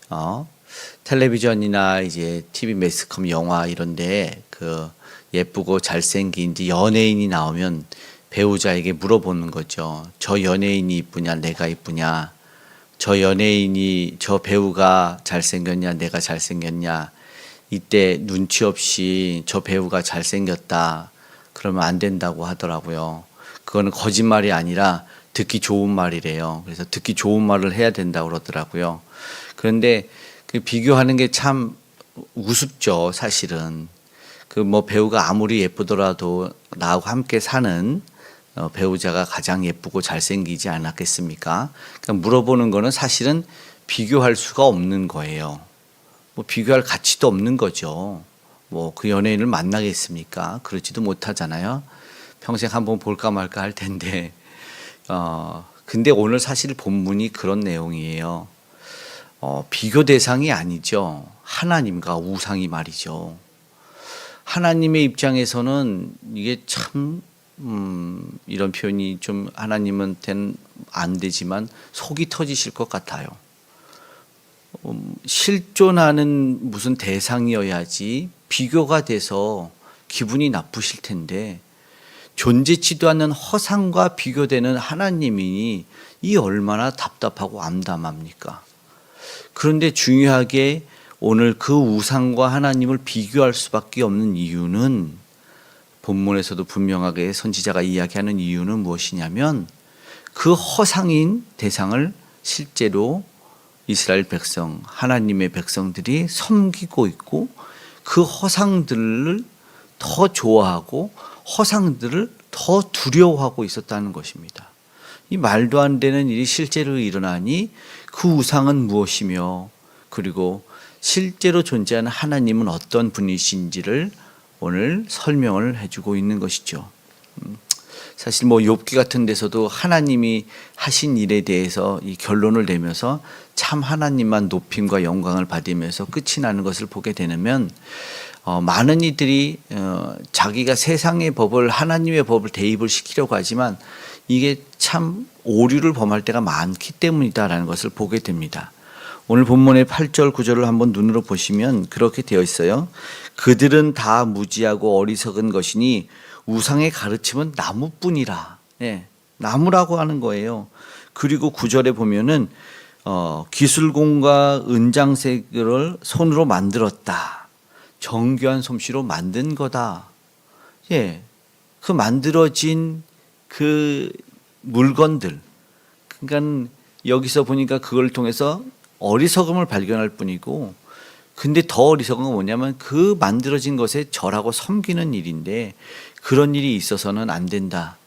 어, 텔레비전이나 이제 TV 매스컴 영화 이런데 그 예쁘고 잘생긴 이제 연예인이 나오면 배우자에게 물어보는 거죠. 저 연예인이 이쁘냐, 내가 이쁘냐? 저 배우가 잘생겼냐, 내가 잘생겼냐? 이때 눈치 없이 저 배우가 잘생겼다. 그러면 안 된다고 하더라고요. 그거는 거짓말이 아니라 듣기 좋은 말이래요. 그래서 듣기 좋은 말을 해야 된다고 그러더라고요. 그런데 그 비교하는 게 참 우습죠, 사실은. 그 뭐 배우가 아무리 예쁘더라도 나하고 함께 사는 배우자가 가장 예쁘고 잘생기지 않았겠습니까? 그러니까 물어보는 거는 사실은 비교할 수가 없는 거예요. 뭐 비교할 가치도 없는 거죠. 뭐 그 연예인을 만나겠습니까? 그러지도 못하잖아요. 평생 한번 볼까 말까 할 텐데. 근데 오늘 사실 본문이 그런 내용이에요. 비교 대상이 아니죠. 하나님과 우상이 말이죠. 하나님의 입장에서는 이게 참 이런 표현이 좀 하나님한테는 안 되지만 속이 터지실 것 같아요. 실존하는 무슨 대상이어야지 비교가 돼서 기분이 나쁘실 텐데 존재치도 않는 허상과 비교되는 하나님이 이 얼마나 답답하고 암담합니까? 그런데 중요하게 오늘 그 우상과 하나님을 비교할 수밖에 없는 이유는 본문에서도 분명하게 선지자가 이야기하는 이유는 무엇이냐면 그 허상인 대상을 실제로 이스라엘 백성, 하나님의 백성들이 섬기고 있고 그 허상들을 더 좋아하고 허상들을 더 두려워하고 있었다는 것입니다. 이 말도 안 되는 일이 실제로 일어나니 그 우상은 무엇이며 그리고 실제로 존재하는 하나님은 어떤 분이신지를 오늘 설명을 해주고 있는 것이죠. 사실 뭐 욥기 같은 데서도 하나님이 하신 일에 대해서 이 결론을 내면서 참 하나님만 높임과 영광을 받으면서 끝이 나는 것을 보게 되면 많은 이들이 자기가 세상의 법을 하나님의 법을 대입을 시키려고 하지만 이게 참 오류를 범할 때가 많기 때문이다라는 것을 보게 됩니다. 오늘 본문의 8절 9절을 한번 눈으로 보시면 그렇게 되어 있어요. 그들은 다 무지하고 어리석은 것이니 우상의 가르침은 나무뿐이라. 네, 나무라고 하는 거예요. 그리고 9절에 보면은 기술공과 은장색을 손으로 만들었다. 정교한 솜씨로 만든 거다. 예, 그 만들어진 그 물건들. 그러니까 여기서 보니까 그걸 통해서 어리석음을 발견할 뿐이고, 근데 더 어리석은 건 뭐냐면 그 만들어진 것에 절하고 섬기는 일인데 그런 일이 있어서는 안 된다.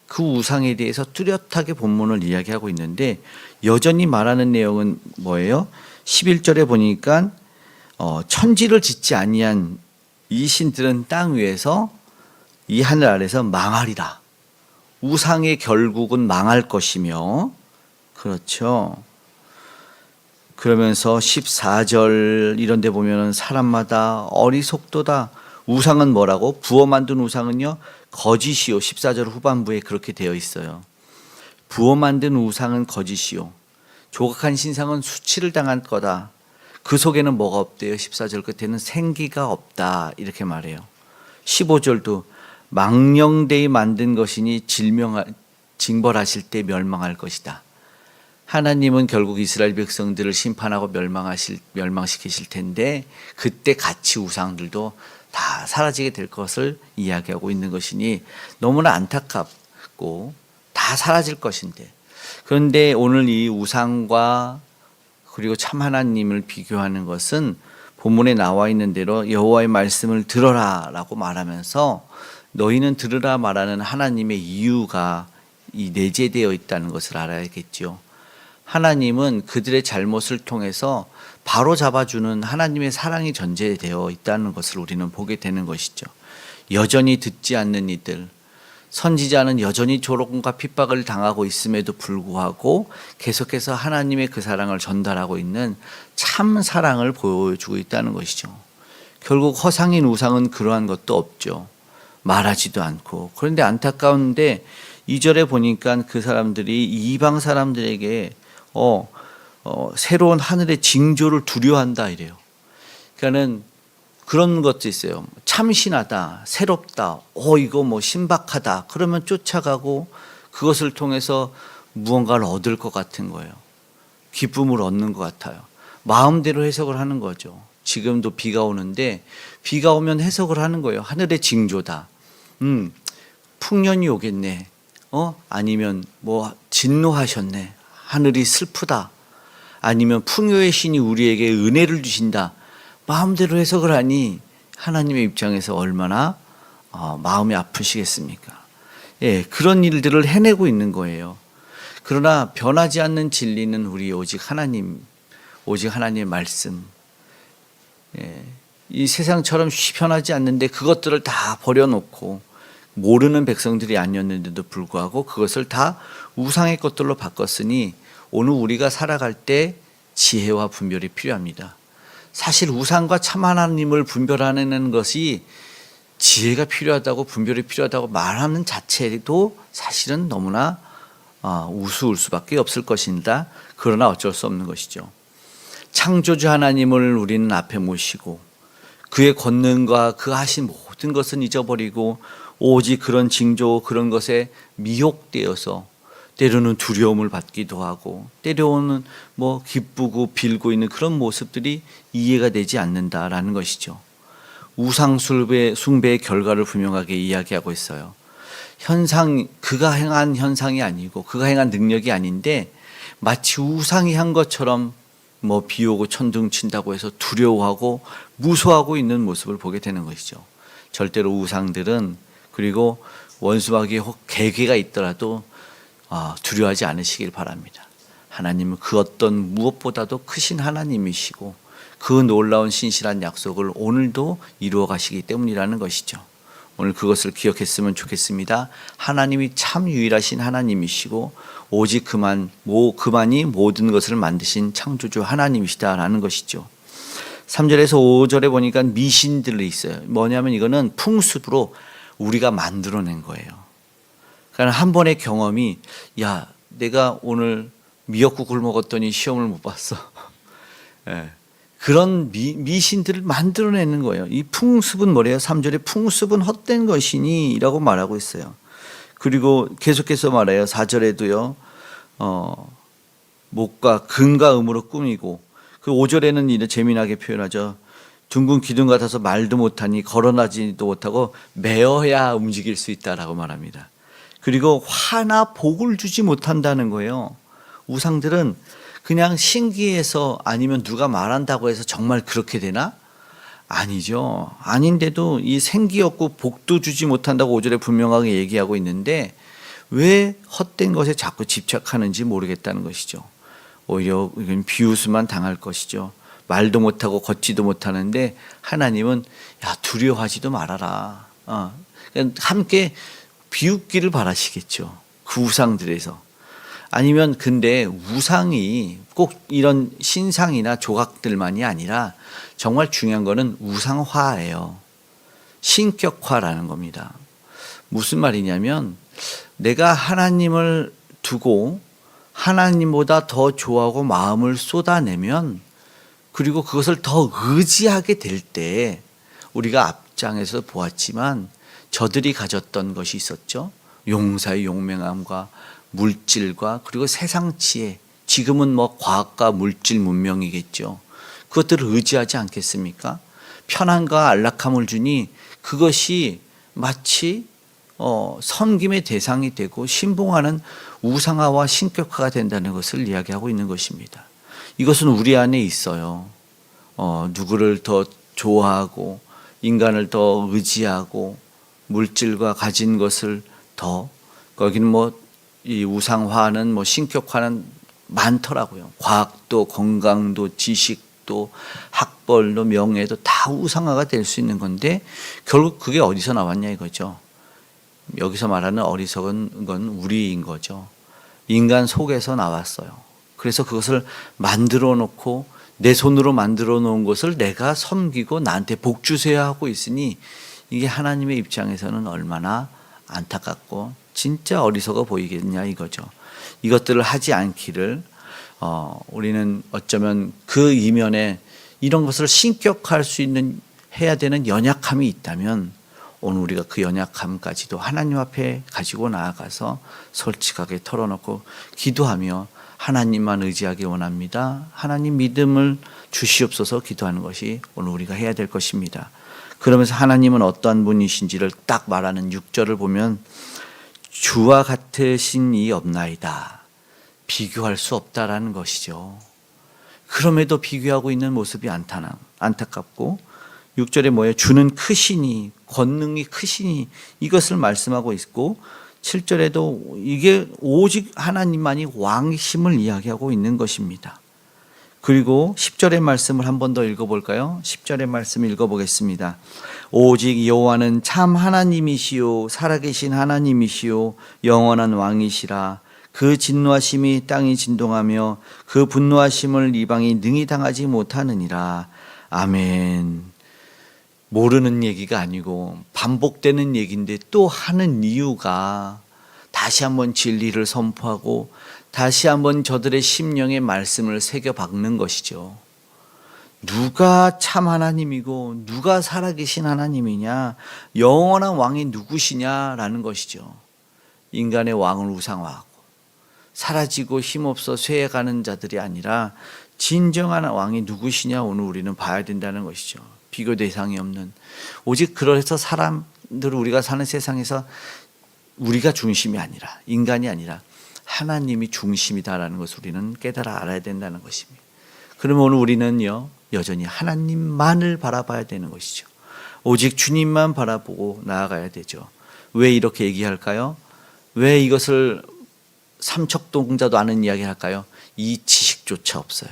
그 우상에 대해서 뚜렷하게 본문을 이야기하고 있는데 여전히 말하는 내용은 뭐예요? 11절에 보니까 천지를 짓지 아니한 이 신들은 땅 위에서 이 하늘 아래서 망하리라. 우상의 결국은 망할 것이며, 그렇죠. 그러면서 14절 이런 데 보면은 사람마다 어리석도다. 우상은 뭐라고? 부어 만든 우상은요 거짓이요. 14절 후반부에 그렇게 되어 있어요. 부어 만든 우상은 거짓이요. 조각한 신상은 수치를 당한 거다. 그 속에는 뭐가 없대요? 14절 끝에는 생기가 없다. 이렇게 말해요. 15절도 망령되이 만든 것이니 징벌하실 때 멸망할 것이다. 하나님은 결국 이스라엘 백성들을 심판하고 멸망시키실 텐데 그때 같이 우상들도 다 사라지게 될 것을 이야기하고 있는 것이니 너무나 안타깝고 다 사라질 것인데, 그런데 오늘 이 우상과 그리고 참 하나님을 비교하는 것은 본문에 나와 있는 대로 여호와의 말씀을 들어라라고 말하면서 너희는 들으라 말하는 하나님의 이유가 이 내재되어 있다는 것을 알아야겠죠. 하나님은 그들의 잘못을 통해서 바로 잡아주는 하나님의 사랑이 전제되어 있다는 것을 우리는 보게 되는 것이죠. 여전히 듣지 않는 이들, 선지자는 여전히 조롱과 핍박을 당하고 있음에도 불구하고 계속해서 하나님의 그 사랑을 전달하고 있는 참 사랑을 보여주고 있다는 것이죠. 결국 허상인 우상은 그러한 것도 없죠. 말하지도 않고. 그런데 안타까운데 2절에 보니까 그 사람들이 이방 사람들에게 새로운 하늘의 징조를 두려워한다 이래요. 그러니까는 그런 것도 있어요. 참신하다, 새롭다, 이거 뭐 신박하다. 그러면 쫓아가고 그것을 통해서 무언가를 얻을 것 같은 거예요. 기쁨을 얻는 것 같아요. 마음대로 해석을 하는 거죠. 지금도 비가 오는데 비가 오면 해석을 하는 거예요. 하늘의 징조다. 풍년이 오겠네. 아니면 뭐 진노하셨네. 하늘이 슬프다. 아니면 풍요의 신이 우리에게 은혜를 주신다. 마음대로 해석을 하니 하나님의 입장에서 얼마나 마음이 아프시겠습니까? 예, 그런 일들을 해내고 있는 거예요. 그러나 변하지 않는 진리는 우리 오직 하나님, 오직 하나님의 말씀. 예, 이 세상처럼 변하지 않는데 그것들을 다 버려놓고 모르는 백성들이 아니었는데도 불구하고 그것을 다 우상의 것들로 바꿨으니 오늘 우리가 살아갈 때 지혜와 분별이 필요합니다. 사실 우상과 참 하나님을 분별하는 것이 지혜가 필요하다고 분별이 필요하다고 말하는 자체도 사실은 너무나 우스울 수밖에 없을 것입니다. 그러나 어쩔 수 없는 것이죠. 창조주 하나님을 우리는 앞에 모시고 그의 권능과 그 하신 모든 것은 잊어버리고 오직 그런 징조 그런 것에 미혹되어서 때로는 두려움을 받기도 하고 때로는 뭐 기쁘고 빌고 있는 그런 모습들이 이해가 되지 않는다라는 것이죠. 우상 숭배의 결과를 분명하게 이야기하고 있어요. 그가 행한 현상이 아니고 그가 행한 능력이 아닌데 마치 우상이 한 것처럼 뭐 비 오고 천둥 친다고 해서 두려워하고 무서워하고 있는 모습을 보게 되는 것이죠. 절대로 우상들은 그리고 원수마귀의 계계가 있더라도 두려워하지 않으시길 바랍니다. 하나님은 그 어떤 무엇보다도 크신 하나님이시고 그 놀라운 신실한 약속을 오늘도 이루어 가시기 때문이라는 것이죠. 오늘 그것을 기억했으면 좋겠습니다. 하나님이 참 유일하신 하나님이시고 오직 그만이 모든 것을 만드신 창조주 하나님이시다라는 것이죠. 3절에서 5절에 보니까 미신들이 있어요. 뭐냐면 이거는 풍습으로 우리가 만들어낸 거예요. 그러니까 한 번의 경험이 내가 오늘 미역국을 먹었더니 시험을 못 봤어. 예. 그런 미신들을 만들어내는 거예요. 이 풍습은 뭐래요? 3절에 풍습은 헛된 것이니 라고 말하고 있어요. 그리고 계속해서 말해요. 4절에도요. 목과 근과 음으로 꾸미고 그 5절에는 이렇게 재미나게 표현하죠. 둥근 기둥 같아서 말도 못하니 걸어나지도 못하고 매어야 움직일 수 있다라고 말합니다. 그리고 화나 복을 주지 못한다는 거예요. 우상들은 그냥 신기해서 아니면 누가 말한다고 해서 정말 그렇게 되나? 아니죠. 아닌데도 이 생기 없고 복도 주지 못한다고 5절에 분명하게 얘기하고 있는데 왜 헛된 것에 자꾸 집착하는지 모르겠다는 것이죠. 오히려 이건 비웃음만 당할 것이죠. 말도 못하고 걷지도 못하는데 하나님은 두려워하지도 말아라. 함께 비웃기를 바라시겠죠. 그 우상들에서. 아니면 근데 우상이 꼭 이런 신상이나 조각들만이 아니라 정말 중요한 거는 우상화예요. 신격화라는 겁니다. 무슨 말이냐면 내가 하나님을 두고 하나님보다 더 좋아하고 마음을 쏟아내면 그리고 그것을 더 의지하게 될 때 우리가 앞장에서 보았지만 저들이 가졌던 것이 있었죠. 용사의 용맹함과 물질과 그리고 세상 지혜, 지금은 뭐 과학과 물질 문명이겠죠. 그것들을 의지하지 않겠습니까? 편안과 안락함을 주니 그것이 마치 섬김의 대상이 되고 신봉하는 우상화와 신격화가 된다는 것을 이야기하고 있는 것입니다. 이것은 우리 안에 있어요. 누구를 더 좋아하고 인간을 더 의지하고 물질과 가진 것을 더 거기는 뭐 이 우상화는 뭐 신격화는 많더라고요. 과학도 건강도 지식도 학벌도 명예도 다 우상화가 될 수 있는 건데 결국 그게 어디서 나왔냐 이거죠. 여기서 말하는 어리석은 건 우리인 거죠. 인간 속에서 나왔어요. 그래서 그것을 만들어 놓고 내 손으로 만들어 놓은 것을 내가 섬기고 나한테 복 주세요 하고 있으니 이게 하나님의 입장에서는 얼마나 안타깝고 진짜 어리석어 보이겠냐 이거죠. 이것들을 하지 않기를 우리는 어쩌면 그 이면에 이런 것을 신격화할 수 있는 해야 되는 연약함이 있다면 오늘 우리가 그 연약함까지도 하나님 앞에 가지고 나아가서 솔직하게 털어놓고 기도하며 하나님만 의지하기 원합니다. 하나님 믿음을 주시옵소서 기도하는 것이 오늘 우리가 해야 될 것입니다. 그러면서 하나님은 어떠한 분이신지를 딱 말하는 6절을 보면 주와 같으신 이 없나이다. 비교할 수 없다라는 것이죠. 그럼에도 비교하고 있는 모습이 안타깝고 6절에 뭐예요? 주는 크시니 권능이 크시니 이것을 말씀하고 있고 7절에도 이게 오직 하나님만이 왕이심을 이야기하고 있는 것입니다. 그리고 10절의 말씀을 한 번 더 읽어볼까요? 10절의 말씀 읽어보겠습니다. 오직 여호와는 참 하나님이시요 살아계신 하나님이시요 영원한 왕이시라. 그 진노하심이 땅이 진동하며 그 분노하심을 이방이 능히 당하지 못하느니라. 아멘. 모르는 얘기가 아니고 반복되는 얘기인데 또 하는 이유가 다시 한번 진리를 선포하고 다시 한번 저들의 심령의 말씀을 새겨 박는 것이죠. 누가 참 하나님이고 누가 살아계신 하나님이냐, 영원한 왕이 누구시냐라는 것이죠. 인간의 왕을 우상화하고 사라지고 힘없어 쇠해가는 자들이 아니라 진정한 왕이 누구시냐 오늘 우리는 봐야 된다는 것이죠. 비교 대상이 없는, 오직 그래서 사람들 우리가 사는 세상에서 우리가 중심이 아니라 인간이 아니라 하나님이 중심이다라는 것을 우리는 깨달아 알아야 된다는 것입니다. 그러면 오늘 우리는요 여전히 하나님만을 바라봐야 되는 것이죠. 오직 주님만 바라보고 나아가야 되죠. 왜 이렇게 얘기할까요? 왜 이것을 삼척동자도 아는 이야기 할까요? 이 지식조차 없어요.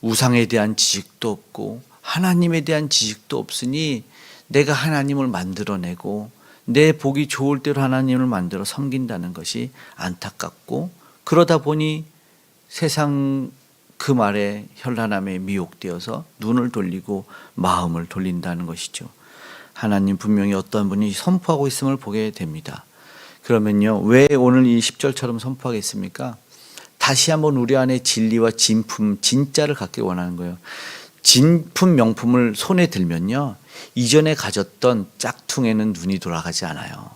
우상에 대한 지식도 없고 하나님에 대한 지식도 없으니 내가 하나님을 만들어내고 내 보기 좋을 대로 하나님을 만들어 섬긴다는 것이 안타깝고, 그러다 보니 세상 그 말에 현란함에 미혹되어서 눈을 돌리고 마음을 돌린다는 것이죠. 하나님 분명히 어떤 분이 선포하고 있음을 보게 됩니다. 그러면요 왜 오늘 이 10절처럼 선포하겠습니까? 다시 한번 우리 안에 진리와 진품, 진짜를 갖기 원하는 거예요. 진품 명품을 손에 들면요 이전에 가졌던 짝퉁에는 눈이 돌아가지 않아요.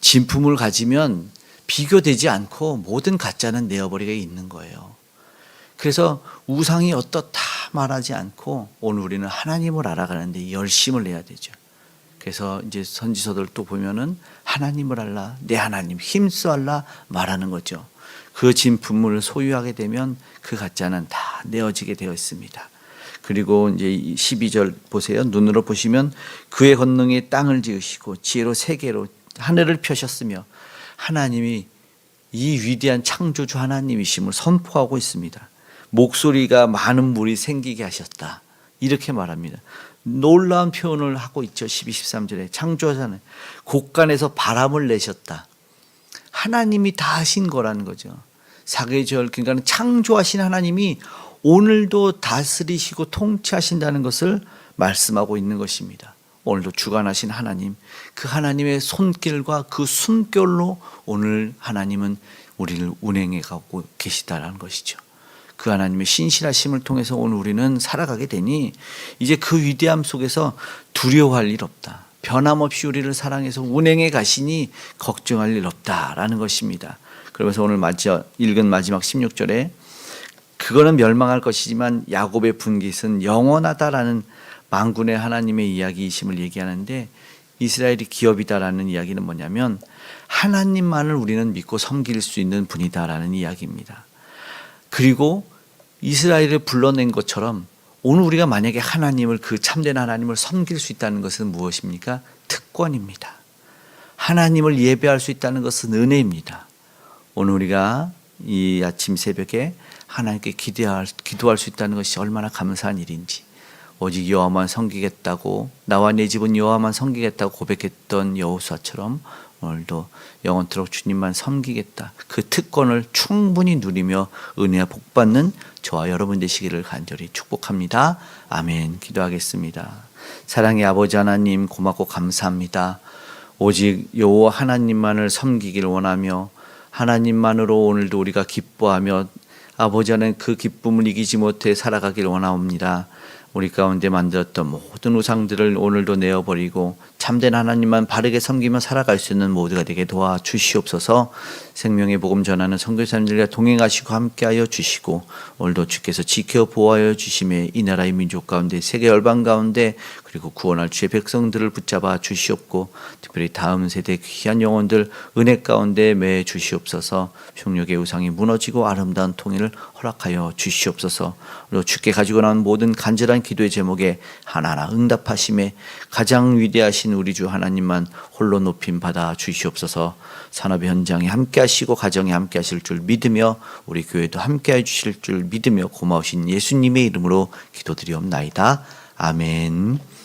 진품을 가지면 비교되지 않고 모든 가짜는 내어버리게 있는 거예요. 그래서 우상이 어떻다 말하지 않고 오늘 우리는 하나님을 알아가는데 열심을 내야 되죠. 그래서 이제 선지서들 또 보면은 하나님을 알라, 내 하나님 힘써 알라 말하는 거죠. 그 진품을 소유하게 되면 그 가짜는 다 내어지게 되어 있습니다. 그리고 이제 12절 보세요. 눈으로 보시면 그의 권능이 땅을 지으시고 지혜로 세계로 하늘을 펴셨으며, 하나님이 이 위대한 창조주 하나님이심을 선포하고 있습니다. 목소리가 많은 물이 생기게 하셨다 이렇게 말합니다. 놀라운 표현을 하고 있죠. 12, 13절에 창조하잖아요. 곳간에서 바람을 내셨다. 하나님이 다 하신 거라는 거죠. 사계절, 그러니까 창조하신 하나님이 오늘도 다스리시고 통치하신다는 것을 말씀하고 있는 것입니다. 오늘도 주관하신 하나님, 그 하나님의 손길과 그 숨결로 오늘 하나님은 우리를 운행해 가고 계시다라는 것이죠. 그 하나님의 신실하심을 통해서 오늘 우리는 살아가게 되니 이제 그 위대함 속에서 두려워할 일 없다. 변함없이 우리를 사랑해서 운행해 가시니 걱정할 일 없다라는 것입니다. 그러면서 오늘 읽은 마지막 16절에 그거는 멸망할 것이지만 야곱의 분깃은 영원하다라는 만군의 하나님의 이야기이심을 얘기하는데, 이스라엘이 기업이다라는 이야기는 뭐냐면 하나님만을 우리는 믿고 섬길 수 있는 분이다라는 이야기입니다. 그리고 이스라엘을 불러낸 것처럼 오늘 우리가 만약에 하나님을, 그 참된 하나님을 섬길 수 있다는 것은 무엇입니까? 특권입니다. 하나님을 예배할 수 있다는 것은 은혜입니다. 오늘 우리가 이 아침 새벽에 하나님께 기도할 수 있다는 것이 얼마나 감사한 일인지, 오직 여호와만 섬기겠다고, 나와 내 집은 여호와만 섬기겠다고 고백했던 여호수아처럼 오늘도 영원토록 주님만 섬기겠다, 그 특권을 충분히 누리며 은혜와 복 받는 저와 여러분 되시기를 간절히 축복합니다. 아멘. 기도하겠습니다. 사랑의 아버지 하나님, 고맙고 감사합니다. 오직 여호와 하나님만을 섬기기를 원하며 하나님만으로 오늘도 우리가 기뻐하며 아버지 하나님, 그 기쁨을 이기지 못해 살아가길 원하옵니다. 우리 가운데 만들었던 모든 우상들을 오늘도 내어버리고 참된 하나님만 바르게 섬기며 살아갈 수 있는 모두가 되게 도와주시옵소서. 생명의 복음 전하는 선교사님들과 동행하시고 함께하여 주시고, 오늘도 주께서 지켜 보호하여 주심에 이 나라의 민족 가운데, 세계 열방 가운데, 그리고 구원할 주의 백성들을 붙잡아 주시옵고, 특별히 다음 세대 귀한 영혼들 은혜 가운데 매 주시옵소서. 흉력의 우상이 무너지고 아름다운 통일을 허락하여 주시옵소서. 그리고 주께 가지고 나온 모든 간절한 기도의 제목에 하나하나 응답하심에 가장 위대하신 우리 주 하나님만 홀로 높임 받아 주시옵소서. 산업 현장에 함께 하시고 가정에 함께 하실 줄 믿으며, 우리 교회도 함께 해 주실 줄 믿으며 고마우신 예수님의 이름으로 기도드리옵나이다. 아멘.